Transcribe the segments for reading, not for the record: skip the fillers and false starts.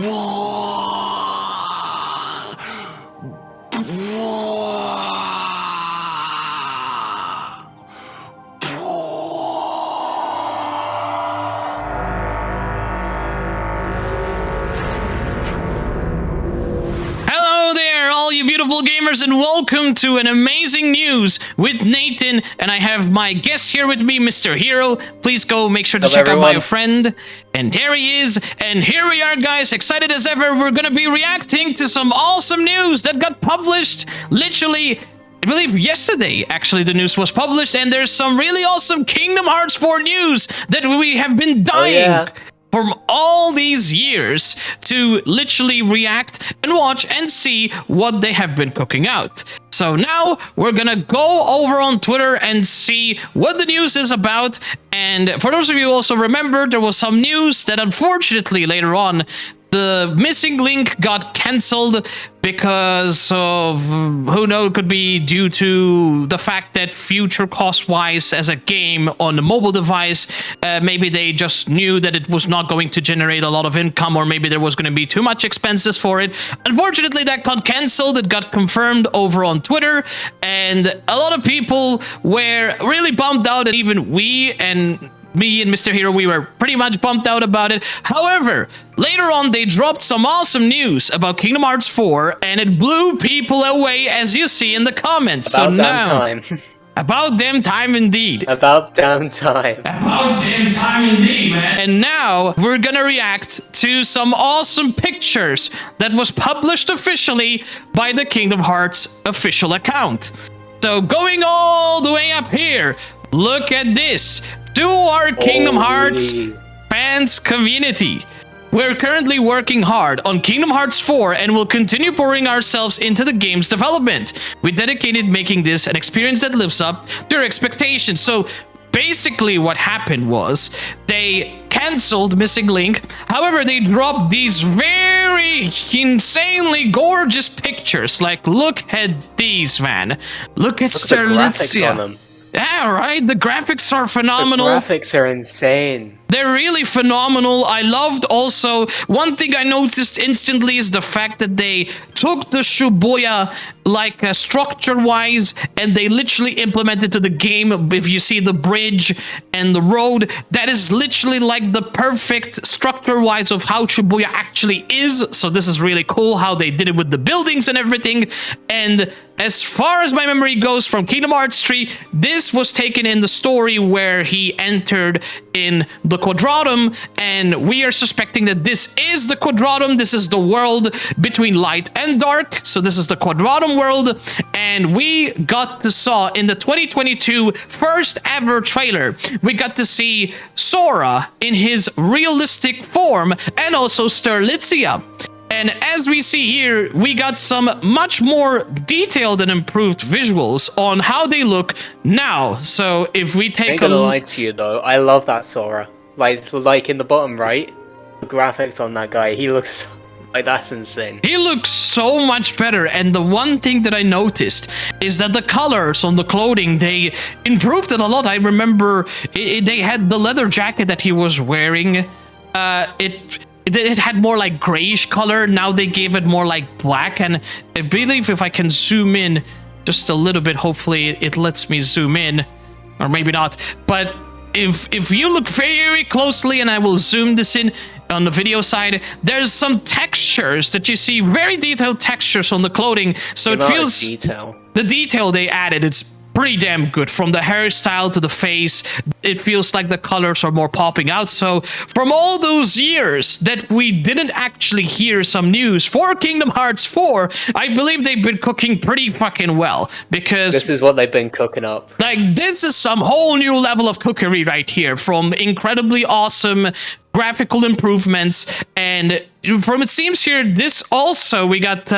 Beautiful gamers, and welcome to an amazing news with Nathan, and I have my guest here with me, MrHero. Please go make sure to check out my friend. And there he is, and here we are, guys, excited as ever. We're gonna be reacting to some awesome news that got published literally, I believe yesterday, actually, the news was published, and there's some really awesome Kingdom Hearts 4 news that we have been dying from all these years to literally react and watch and see what they have been cooking out. So now we're gonna go over on Twitter and see what the news is about. And for those of you who also remember, there was some news that unfortunately later on the missing link got cancelled because of, who knows, could be due to the fact that future cost-wise as a game on a mobile device, maybe they just knew that it was not going to generate a lot of income, or maybe there was going to be too much expenses for it. Unfortunately, that got cancelled. It got confirmed over on Twitter, and a lot of people were really bummed out, and even me and MrHero, we were pretty much bummed out about it. However, later on, they dropped some awesome news about Kingdom Hearts 4, and it blew people away, as you see in the comments. About damn time. About damn time indeed. About damn time. About damn time indeed, man. And now we're gonna react to some awesome pictures that was published officially by the Kingdom Hearts official account. So going all the way up here, look at this. To our Kingdom Hearts fans community. We're currently working hard on Kingdom Hearts 4 and will continue pouring ourselves into the game's development. We dedicated making this an experience that lives up to their expectations. So basically what happened was they cancelled Missing Link. However, they dropped these very insanely gorgeous pictures. Like, look at these, man. Look at Sterlitzia. Yeah, right? The graphics are phenomenal. The graphics are insane. They're really phenomenal. I loved also, one thing I noticed instantly is the fact that they took the Shibuya, like structure-wise, and they literally implemented to the game. If you see the bridge and the road, that is literally like the perfect structure-wise of how Shibuya actually is. So this is really cool how they did it with the buildings and everything. And as far as my memory goes from Kingdom Hearts 3, this was taken in the story where he entered in the Quadratum, and we are suspecting that this is the Quadratum. This is the world between light and dark. So this is the Quadratum world, and we got to saw in the 2022 first ever trailer, we got to see Sora in his realistic form, and also Sterlitzia. And as we see here, we got some much more detailed and improved visuals on how they look now. So if we take I ain't gonna lie to you though, I love that Sora. Like in the bottom right, the graphics on that guy, he looks like, that's insane. He looks so much better. And the one thing that I noticed is that the colors on the clothing, they improved it a lot. I remember they had the leather jacket that he was wearing. It had more like grayish color. Now they gave it more like black. And I believe if I can zoom in just a little bit, hopefully it lets me zoom in, or maybe not. But if you look very closely, and I will zoom this in on the video side, there's some textures that you see, very detailed textures on the clothing. So it feels the detail they added, it's pretty damn good. From the hairstyle to the face, it feels like the colors are more popping out. So from all those years that we didn't actually hear some news for Kingdom Hearts 4, I believe they've been cooking pretty fucking well, because this is what they've been cooking up. Like, this is some whole new level of cookery right here, from incredibly awesome graphical improvements. And from it seems here, this also, we got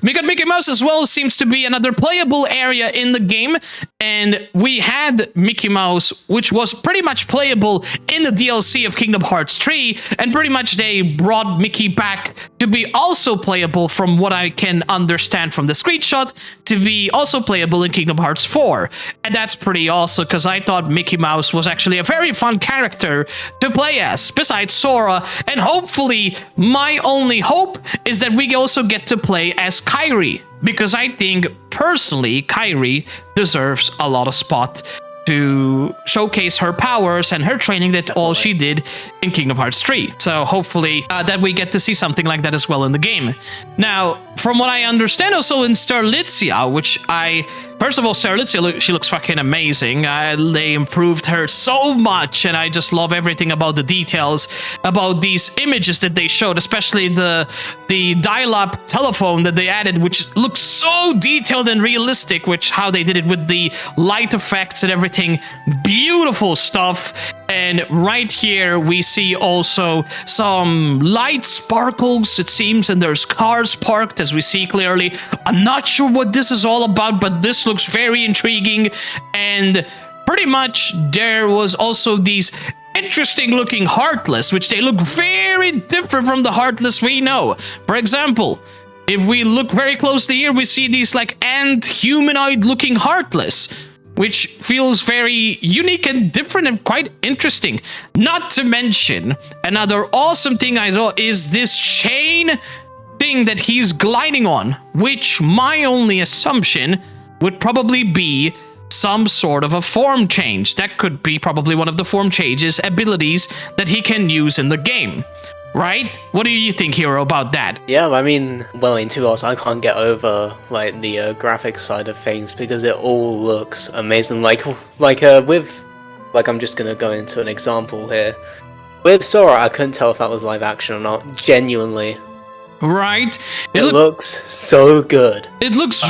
Mickey Mouse as well. Seems to be another playable area in the game. And we had Mickey Mouse, which was pretty much playable in the DLC of Kingdom Hearts 3. And pretty much they brought Mickey back to be also playable, from what I can understand from the screenshot, to be also playable in Kingdom Hearts 4. And that's pretty awesome, because I thought Mickey Mouse was actually a very fun character to play as. besides Sora, and hopefully my only hope is that we also get to play as Kairi, because I think personally Kairi deserves a lot of spot to showcase her powers and her training that all she did in Kingdom Hearts 3. So hopefully that we get to see something like that as well in the game. Now, from what I understand also in Sterlitzia, which first of all, Sterlitzia, she looks fucking amazing. They improved her so much, and I just love everything about the details, about these images that they showed, especially the dial-up telephone that they added, which looks so detailed and realistic, which how they did it with the light effects and everything. Beautiful stuff. And right here we see also some light sparkles, it seems, and there's cars parked, as we see clearly. I'm not sure what this is all about, but this looks very intriguing. And pretty much there was also these interesting looking Heartless, which they look very different from the Heartless we know. For example, if we look very closely here, we see these like ant humanoid looking Heartless, which feels very unique and different and quite interesting. Not to mention, another awesome thing I saw is this chain thing that he's gliding on, which my only assumption would probably be some sort of a form change. That could be probably one of the form changes abilities that he can use in the game. Right? What do you think, Hero, about that? Yeah, I mean, well, in 2 I can't get over like the graphics side of things because it all looks amazing. Like I'm just gonna go into an example here. With Sora, I couldn't tell if that was live action or not. Genuinely, right? It looks so good. It looks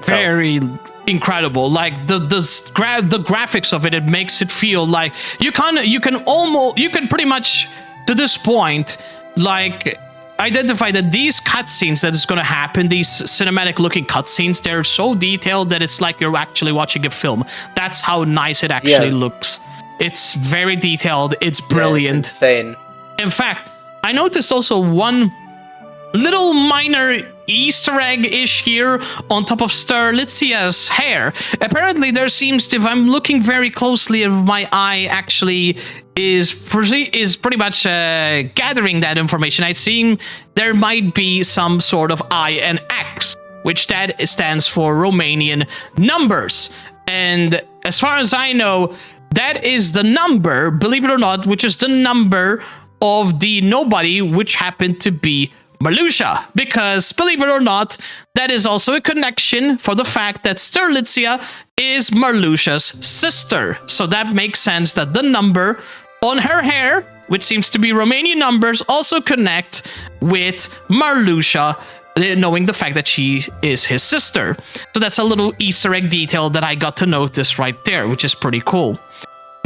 very incredible. Like the graphics of it, it makes it feel like you can pretty much, to this point, like identify that these cutscenes that is going to happen, these cinematic looking cutscenes, they're so detailed that it's like you're actually watching a film. That's how nice it actually looks. It's very detailed. It's brilliant. It's insane. In fact, I noticed also one little minor Easter egg-ish here on top of Sterlitzia's hair. Apparently there seems to, if I'm looking very closely, if my eye actually is pretty much gathering that information, I'd seen there might be some sort of I and X, which that stands for Romanian numbers. And as far as I know, that is the number, believe it or not, which is the number of the nobody, which happened to be Marluxia, because believe it or not, that is also a connection for the fact that Sterlitzia is Marluxia's sister. So that makes sense that the number on her hair, which seems to be Romanian numbers, also connect with Marluxia, knowing the fact that she is his sister. So that's a little Easter egg detail that I got to notice right there, which is pretty cool.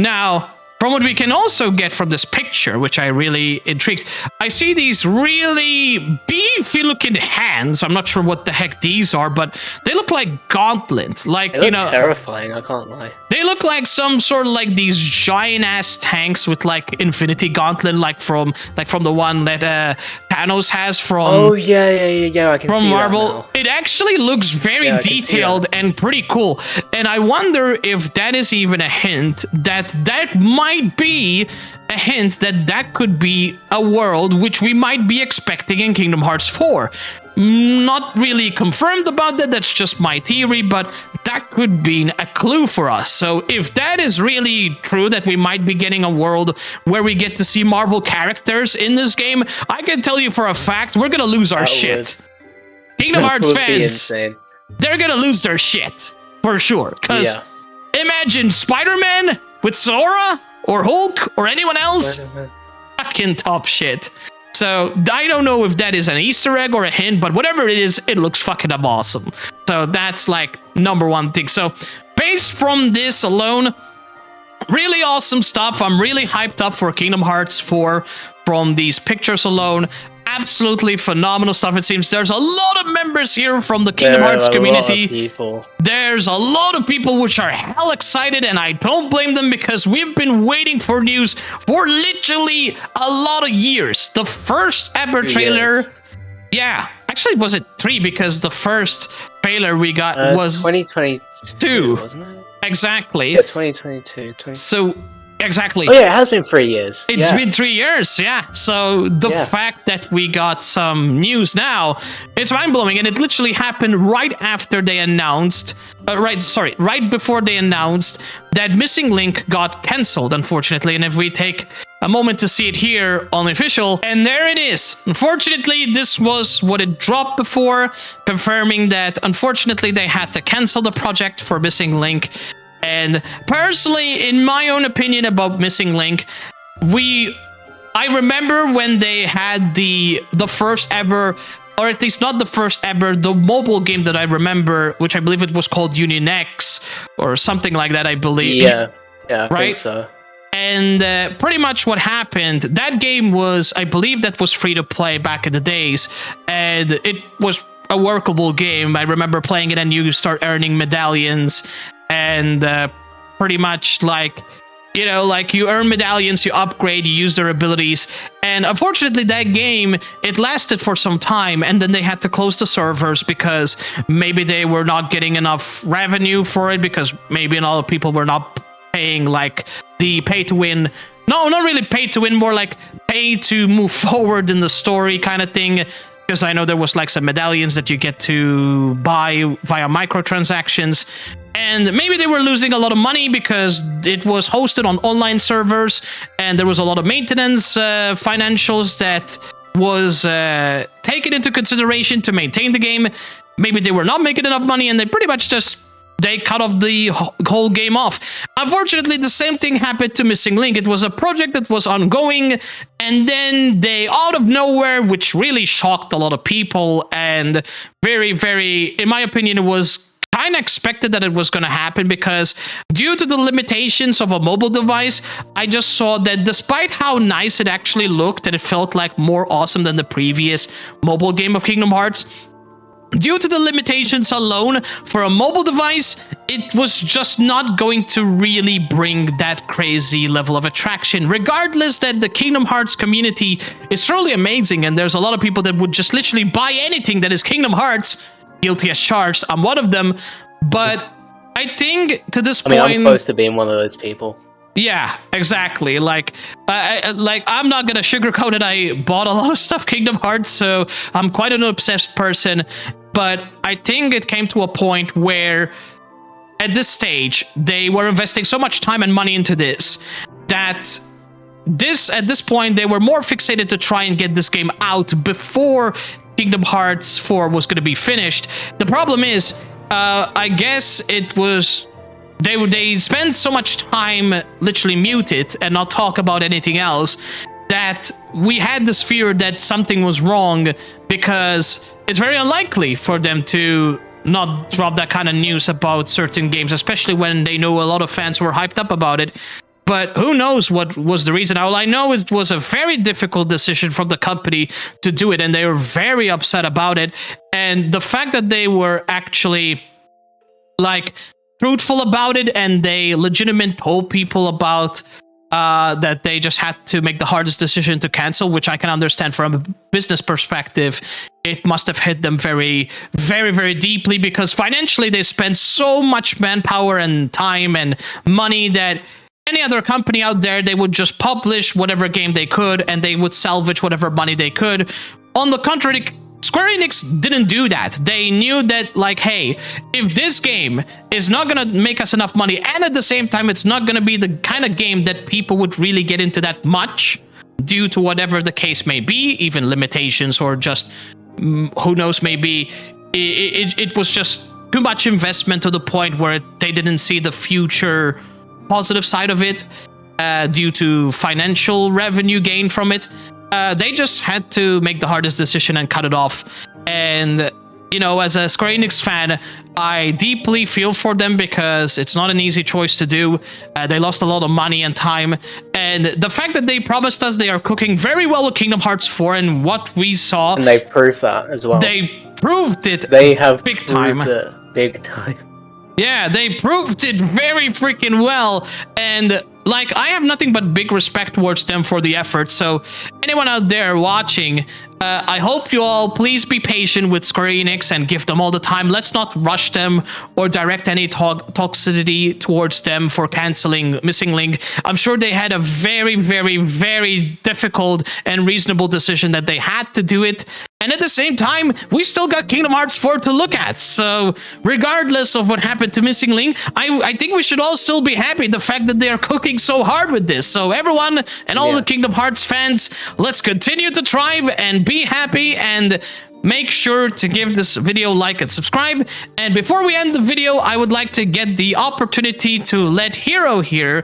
Now, from what we can also get from this picture, which I really intrigued, I see these really beefy looking hands. I'm not sure what the heck these are, but they look like gauntlets. Like, they look terrifying, I can't lie. They look like some sort of like these giant ass tanks with like infinity gauntlet, like from the one that Thanos has from. Oh yeah, I can from see Marvel. that now. It actually looks very detailed and pretty cool. And I wonder if that is even a hint that might be a hint that could be a world which we might be expecting in Kingdom Hearts 4. Not really confirmed about that, that's just my theory, but that could be a clue for us. So if that is really true, that we might be getting a world where we get to see Marvel characters in this game, I can tell you for a fact, we're gonna lose our shit. Kingdom Hearts fans, they're gonna lose their shit, for sure. Because imagine Spider-Man with Sora, or Hulk, or anyone else, fucking top shit. So I don't know if that is an Easter egg or a hint, but whatever it is, it looks fucking awesome. So that's like #1 thing. So based from this alone, really awesome stuff. I'm really hyped up for Kingdom Hearts 4 from these pictures alone. Absolutely phenomenal stuff. It seems there's a lot of members here from the Kingdom Hearts community. There's a lot of people which are hell excited, and I don't blame them because we've been waiting for news for literally a lot of years. The first ever trailer, actually was it 3 because the first trailer we got was 2022, wasn't it? Exactly. Yeah, 2022. So Exactly. Oh yeah, it has been 3 years. It's been 3 years, yeah. So the Yeah. fact that we got some news now, it's mind-blowing, and it literally happened right after they announced, right before they announced that Missing Link got cancelled, unfortunately. And if we take a moment to see it here on official, and there it is. Unfortunately, this was what it dropped before, confirming that unfortunately they had to cancel the project for Missing Link. And personally, in my own opinion about Missing Link, I remember when they had the first ever, or at least not the first ever, the mobile game that I remember, which I believe it was called Union X or something like that, I believe. Yeah, I right? think so. And pretty much what happened, that game was, I believe that was free to play back in the days, and it was a workable game. I remember playing it, and you start earning medallions, and pretty much like, you know, like you earn medallions, you upgrade, you use their abilities. And unfortunately, that game, it lasted for some time, and then they had to close the servers because maybe they were not getting enough revenue for it, because maybe a lot of people were not paying like the pay to win. No, not really pay to win, more like pay to move forward in the story kind of thing. Because I know there was like some medallions that you get to buy via microtransactions. And maybe they were losing a lot of money because it was hosted on online servers, and there was a lot of maintenance financials that was taken into consideration to maintain the game. Maybe they were not making enough money, and they pretty much just they cut off the whole game off. Unfortunately, the same thing happened to Missing Link. It was a project that was ongoing, and then they, out of nowhere, which really shocked a lot of people, and very, very, in my opinion, it was kind of expected that it was going to happen, because due to the limitations of a mobile device, I just saw that despite how nice it actually looked, and it felt like more awesome than the previous mobile game of Kingdom Hearts, due to the limitations alone for a mobile device, it was just not going to really bring that crazy level of attraction. Regardless that the Kingdom Hearts community is truly amazing, and there's a lot of people that would just literally buy anything that is Kingdom Hearts, guilty as charged, I'm one of them, but I think to this point... I'm close to being one of those people. Yeah, exactly. Like I'm not gonna sugarcoat it. I bought a lot of stuff Kingdom Hearts, so I'm quite an obsessed person. But I think it came to a point where, at this stage, they were investing so much time and money into this that at this point they were more fixated to try and get this game out before Kingdom Hearts 4 was going to be finished. The problem is, I guess it was. They spend so much time literally muted and not talk about anything else, that we had this fear that something was wrong, because it's very unlikely for them to not drop that kind of news about certain games, especially when they know a lot of fans were hyped up about it. But who knows what was the reason? All I know is it was a very difficult decision from the company to do it, and they were very upset about it. And the fact that they were actually like truthful about it, and they legitimately told people about that they just had to make the hardest decision to cancel, which I can understand from a business perspective. It must have hit them very, very, very deeply, because financially they spent so much manpower and time and money that any other company out there, they would just publish whatever game they could, and they would salvage whatever money they could. On the contrary, Square Enix didn't do that. They knew that, like, hey, if this game is not gonna make us enough money, and at the same time it's not gonna be the kind of game that people would really get into that much, due to whatever the case may be, even limitations, or just, who knows, maybe it was just too much investment to the point where they didn't see the future positive side of it, due to financial revenue gain from it. They just had to make the hardest decision and cut it off. And, you know, as a Square Enix fan, I deeply feel for them, because it's not an easy choice to do. They lost a lot of money and time. And the fact that they promised us they are cooking very well with Kingdom Hearts 4, and what we saw... And they proved that as well. They proved it. They have big time. Big time. Yeah, they proved it very freaking well. And... like, I have nothing but big respect towards them for the effort. So anyone out there watching, I hope you all please be patient with Square Enix and give them all the time. Let's not rush them or direct any toxicity towards them for canceling Missing Link. I'm sure they had a very, very, very difficult and reasonable decision that they had to do it. And at the same time, we still got Kingdom Hearts 4 to look at. So regardless of what happened to Missing Link, I think we should all still be happy the fact that they are cooking so hard with this. So everyone and all the Kingdom Hearts fans, let's continue to thrive and be happy, and make sure to give this video a like and subscribe. And before we end the video, I would like to get the opportunity to let Hero here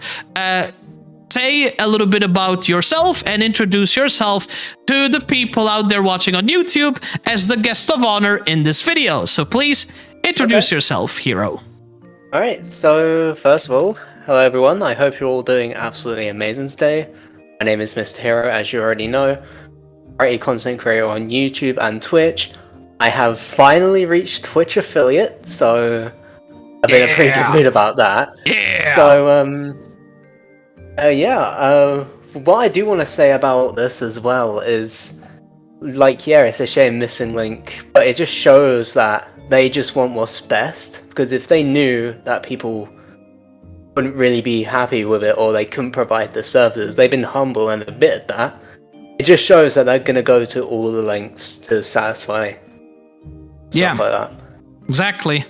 say a little bit about yourself and introduce yourself to the people out there watching on YouTube as the guest of honor in this video. So please introduce yourself, Hero. Alright, so first of all, hello everyone. I hope you're all doing absolutely amazing today. My name is MrHero, as you already know. I'm a content creator on YouTube and Twitch. I have finally reached Twitch affiliate, so I've been in a pretty good mood about that. So, what I do want to say about this as well is, like, it's a shame Missing Link, but it just shows that they just want what's best, because if they knew that people wouldn't really be happy with it, or they couldn't provide the services, they've been humble and admitted that. It just shows that they're going to go to all of the lengths to satisfy stuff like that. Exactly.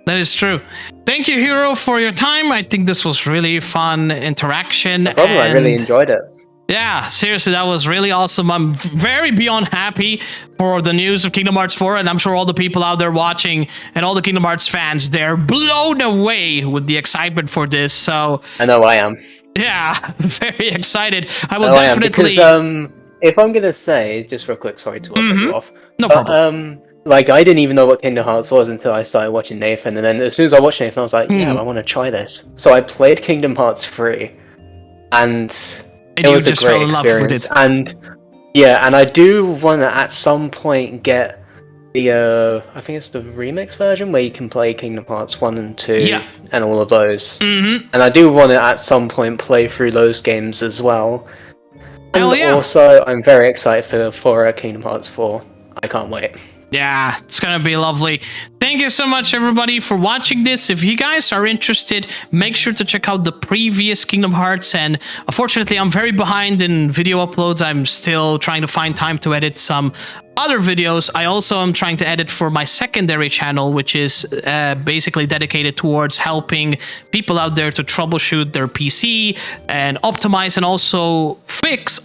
That is true. Thank you, Hero, for your time. I think this was really fun interaction. No problem, I really enjoyed it. Yeah, seriously, that was really awesome. I'm very beyond happy for the news of Kingdom Hearts 4, and I'm sure all the people out there watching and all the Kingdom Hearts fans, they're blown away with the excitement for this. So I know I am. Yeah, very excited. I will definitely... Because, if I'm gonna say, just real quick, sorry to cut you off. No problem. Like, I didn't even know what Kingdom Hearts was until I started watching Nathan, and then as soon as I watched Nathan, I was like, yeah, I want to try this. So I played Kingdom Hearts 3, and it was a great experience. And yeah, and I do want to at some point get the, I think it's the remix version where you can play Kingdom Hearts 1 and 2 and all of those. And I do want to at some point play through those games as well. And also, I'm very excited for Kingdom Hearts 4. I can't wait. Yeah, it's gonna be lovely. Thank you so much, everybody, for watching this. If you guys are interested, make sure to check out the previous Kingdom Hearts. And unfortunately, I'm very behind in video uploads. I'm still trying to find time to edit some other videos. I also am trying to edit for my secondary channel, which is basically dedicated towards helping people out there to troubleshoot their PC and optimize and also fix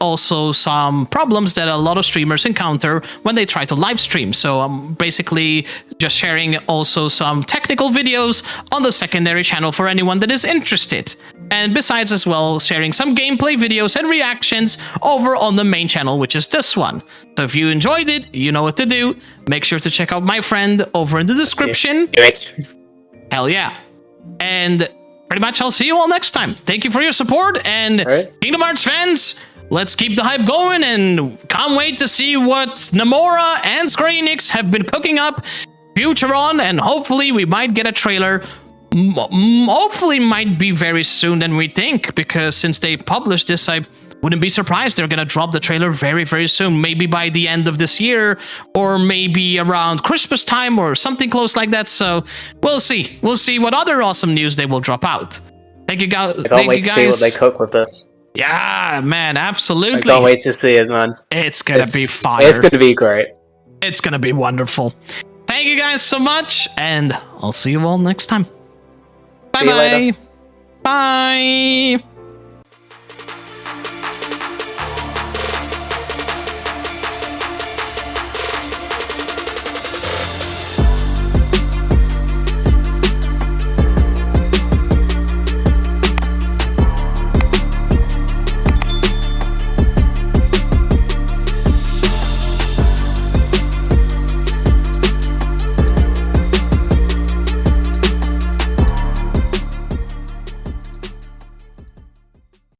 some problems that a lot of streamers encounter when they try to live stream. So I'm basically just sharing also some technical videos on the secondary channel for anyone that is interested. And besides as well, sharing some gameplay videos and reactions over on the main channel, which is this one. So if you enjoyed it, you know what to do. Make sure to check out my friend over in the description. Hell yeah. And pretty much I'll see you all next time. Thank you for your support, and Kingdom Hearts fans, let's keep the hype going, and can't wait to see what Nomura and Square Enix have been cooking up future on, and hopefully we might get a trailer. Hopefully might be very soon than we think, because since they published this, I wouldn't be surprised they're gonna drop the trailer very, very soon. Maybe by the end of this year, or maybe around Christmas time or something close like that. So we'll see. We'll see what other awesome news they will drop out. Thank you guys. I can't wait to see what they cook with this. Yeah, man, absolutely. I can't wait to see it, man. It's gonna be fire. It's gonna be great. It's gonna be wonderful. Thank you guys so much, and I'll see you all next time. Bye-bye. Bye.